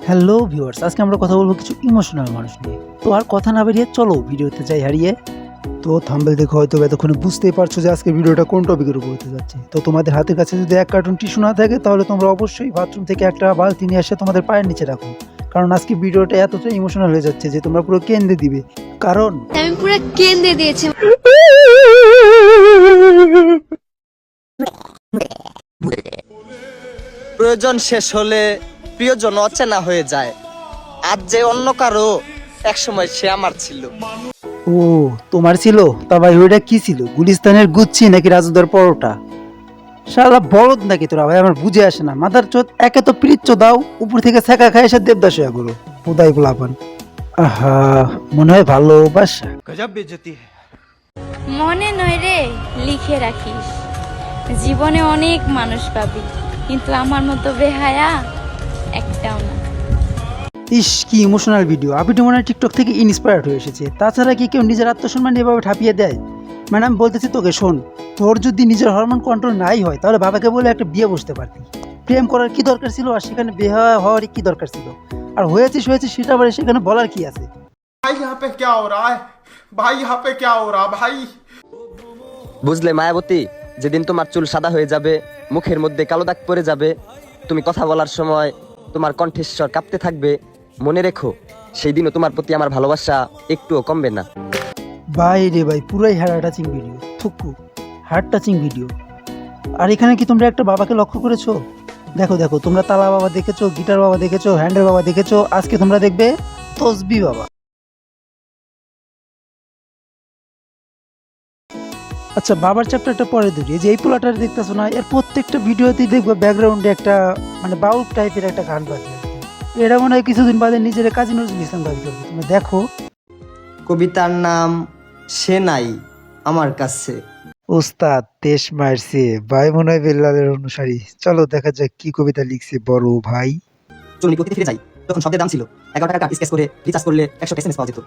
Hello viewers, আজকে আমরা কথা বলবো কিছু ইমোশনাল মানুষ নিয়ে। তো আর কথা না বেরিয়ে চলো ভিডিওতে যাই হারিয়ে। তো থাম্বনেল দেখে হয়তো এতক্ষণে বুঝতেই পারছো যে আজকে ভিডিওটা কোন টপিকের উপর হতে যাচ্ছে। তো তোমাদের হাতের কাছে যদি এক কার্টুন টিস্যু না থাকে তাহলে তোমরা অবশ্যই বাথরুম থেকে একটা বালতি নিয়ে এসে তোমাদের পায়ের নিচে রাখো, কারণ আজকে ভিডিওটা এতটা ইমোশনাল হয়ে যাচ্ছে যে তোমরা পুরো কেঁদে দিবে। কারণ আমি পুরো কেঁদে দিয়েছি। প্রয়োজন শেষ হলে প্রিয়জন অচেনা হয়ে যায়। আজ যে অন্য কারো, একসময় সে আমার ছিল। ও তোমার ছিল? তা ভাই ওইটা কি ছিল? গুলিস্তানের গুচ্ছি নাকি রাজুদার পরোটা? শালা বলদ নাকি তোরা ভাই? আমার বুঝে আসে না। মাদার চোদ, একে তো পিরিচ্চ দাও, উপর থেকে ছেঁকা খায় এসে দেবদাস হয়ে গেলো উদয় গোলাপান। আহা, মনে হয় ভালোবাসা। মনে নয় রে, লিখে রাখিস। জীবনে অনেক মানুষ পাবি, কিন্তু আমার মতো বেহায়া একটাও না। ইস, কি ইমোশনাল ভিডিও। আপনি মনে হয় টিকটক থেকে ইন্সপায়ার্ড হয়ে এসেছে। তাছাড়া কি কেউ নিজের আত্মসম্মান এভাবে ঠাপিয়ে দেয়? মানে আমি বলতেছি তোকে, শোন, তোর যদি নিজের হরমোন কন্ট্রোল নাই হয় তাহলে বাবাকে বলে একটা বিয়ে বসতে পারতি। প্রেম করার কি দরকার ছিল? আর সেখানে বিয়ে হওয়ারই কি দরকার ছিল? আর হয়েছিস সেটা আবার সেখানে বলার কি আছে? भाई यहाँ पे क्या हो रहा है? भाई यहाँ पे क्या हो रहा भाई? বুঝলে মায়াবতী, যেদিন তোমার চুল সাদা হয়ে যাবে, মুখের মধ্যে কালো দাগ পড়ে যাবে, তুমি কথা বলার সময় তোমার কণ্ঠস্বর কাঁপতে থাকবে, মনে রেখো সেই দিনও তোমার প্রতি আমার ভালোবাসা একটুও কমবে না। ভাই রে ভাই, পুরাই হার্ট টাচিং ভিডিও। থুকু, হার্ট টাচিং ভিডিও। আর এখানে কি তোমরা একটা বাবাকে লক্ষ্য করেছো? দেখো দেখো, তোমরা তালা বাবা দেখেছো, গিটার বাবা দেখেছো, হ্যান্ডেল বাবা দেখেছো, আজকে তোমরা দেখবে তসবি বাবা। আচ্ছা, বাবার চ্যাপ্টারটা পরে ধরি। যে এই পোলাটা দেখতেছো না, এর প্রত্যেকটা ভিডিওতেই দেখবো ব্যাকগ্রাউন্ডে একটা মানে বাউল টাইপের একটা গান বাজে। এটা মনে হয় কিছুদিন বাদে নিজের কাজী নজরুল ইসলাম দাবি করবে। তোমরা দেখো। কবিতার নাম সে নাই আমার কাছে। ওস্তাদ দেশ মারছে ভাই, মনে হয় বেল্লালের অনুসারী। চলো দেখা যাক কি কবিতা লিখছে বড় ভাই। চলুন প্রতি ফিরে যাই। তখন শব্দের দাম ছিল 11 টাকার কার্ড স্কেচ করে রিচার্জ করলে 100 এসএমএস পাওয়া যেত।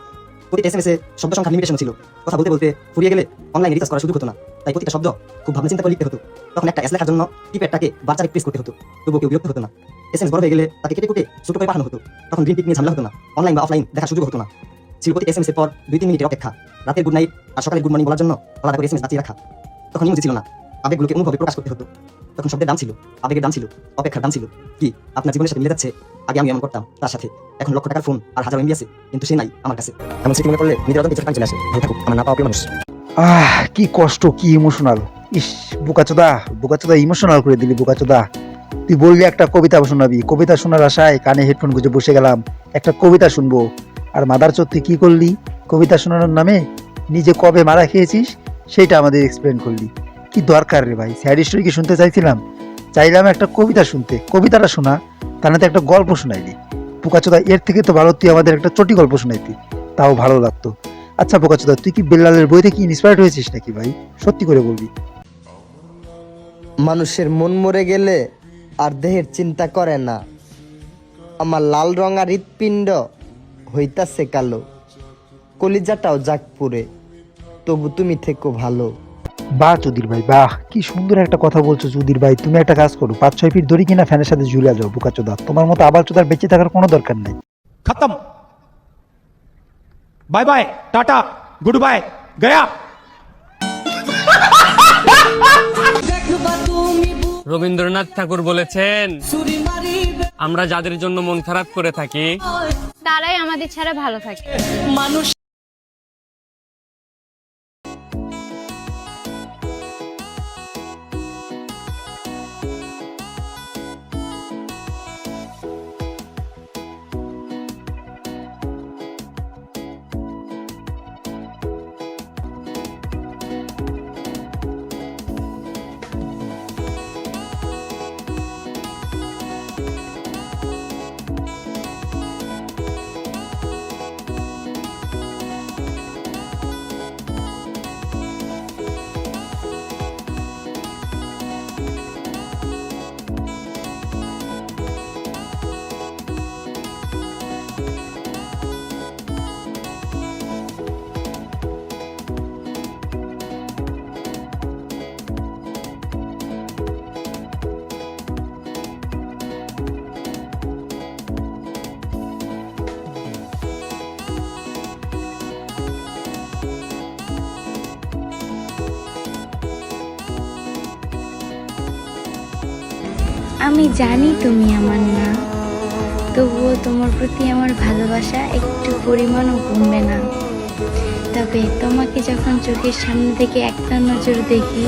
প্রতি এসএমএস এ শব্দ সংখ্যা লিমিটেশন ছিল। কথা বলতে বলতে ফুরিয়ে গেলে অনলাইনে রিচার্জ করার সুযোগ হতো না। তাই প্রতিটা শব্দ খুব ভাবনা চিন্তা করে লিখতে হতো। তখন একটা এস লেখার জন্য কিপ্যাডটাকে বারবার প্রেস করতে হতো। তবুও কেউ বিরক্ত হতো না। এসএমএস বড় হয়ে গেলে তাকে কেটে কুটে ছোট করে পাঠানো হতো। তখন গ্রিন টিক নিয়ে ঝামেলা হতো না। অনলাইন বা অফলাইন দেখার সুযোগ হতো না। ছিল প্রতি এসএমএস এর পর 2-3 মিনিটের অপেক্ষা, রাতের গুড নাইট আর সকালে গুড মর্নিং বলার জন্য আলাদা করে এসএমএস বাঁচিয়ে রাখা। তখন ইমোজি ছিল না, আবেগগুলোকে অনুভবে প্রকাশ করতে হতো। তখন শব্দের দাম ছিল, আবেগের দাম ছিল, অপেক্ষার দাম ছিল। কি আপনার জীবনের সাথে মিলে যাচ্ছে? আগে আমি এমন করতাম তার সাথে, এখন লক্ষ টাকার ফোন আর হাজার এমবি আছে, কিন্তু সে নাই আমার কাছে। এমন স্মৃতি মনে করলে নিজের অজান্তে চোখে পানি চলে আসে। ভালো থাকুক আমার না পাওয়া প্রিয় মানুষ। কি কষ্ট, কি ইমোশনাল। ইস, বোকাচোদা বোকাচোদা, ইমোশনাল করে দিলি বোকাচোদা। তুই বললি একটা কবিতা শোনাবি, কবিতা শোনার আশায় কানে হেডফোন গুঁজে বসে গেলাম, একটা কবিতা শুনবো। আর মাদার চোদ তুই কি করলি? কবিতা শোনানোর নামে নিজে কবে মারা খেয়েছিস সেটা আমাদের এক্সপ্লেন করলি। কি দরকার রে ভাই? স্যাড স্টোরি কি শুনতে চাইলাম একটা কবিতা শুনতে, কবিতাটা শোনা, তা না তো একটা গল্প শোনাইলি। বোকাচোদা, এর থেকে তো ভালো তুই আমাদের একটা চটি গল্প শোনাইতি, তাও ভালো লাগতো। আচ্ছা বোকাচোদা, তুই কি বেল্লালের বই থেকে ইন্সপায়ার্ড হয়েছিস নাকি ভাই? সত্যি করে বলবি। মানুষের মন মরে গেলে আর দেহের চিন্তা করে না। আমার লাল রঙা হৃৎপিণ্ড হইতাছে কালো, কলিজাটাও জাগ পুরে, তবু তুমি থেকো ভালো। বাহ চুদির ভাই, বাহ, কি সুন্দর একটা কথা বলছো চুদির ভাই। তুমি একটা কাজ করো, 5-6 ফিট দড়ি কিনা ফ্যানের সাথে ঝুলে যাও বোকাচোদা। তোমার মতো আবার চোদার বেঁচে থাকার কোনো দরকার নাই। खत्म, bye bye, tata, good bye, गया। রবীন্দ্রনাথ ঠাকুর বলেছেন, আমরা যাদের জন্য মন খারাপ করে থাকি তারাই আমাদের ছাড়া ভালো থাকে। আমি জানি তুমি আমার না, তবুও তোমার প্রতি আমার ভালোবাসা একটু পরিমাণও কমবে না। তবে তোমাকে যখন চোখের সামনে থেকে একটা নজর দেখি,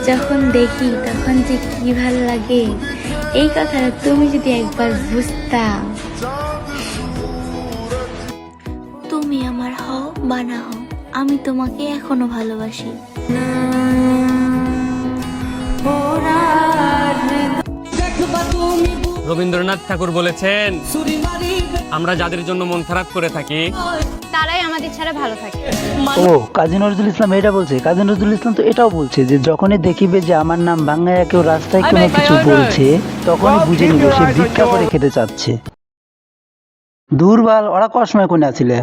যখন দেখি তখন যে কি ভালো লাগে, এই কথাটা তুমি যদি একবার বুঝতা। তুমি আমার হও বা না হও, আমি তোমাকে এখনো ভালোবাসি। রবীন্দ্রনাথ ঠাকুর বলেছেন, আমরা যাদের জন্য মন খারাপ করে থাকি তারাই আমাদের ছাড়া ভালো থাকে। ও কাজী নজরুল ইসলাম এটা বলছে? কাজী নজরুল ইসলাম তো এটাও বলছে যে যখনই দেখিবে যে আমার নাম বাংলায় কেউ রাস্তায় কোনো কিছু বলছে, তখনই বুঝে নিবে সে ভিক্ষা করে খেতে চাচ্ছে। দুর্বল ওরা কসময় কোনে আছিলে।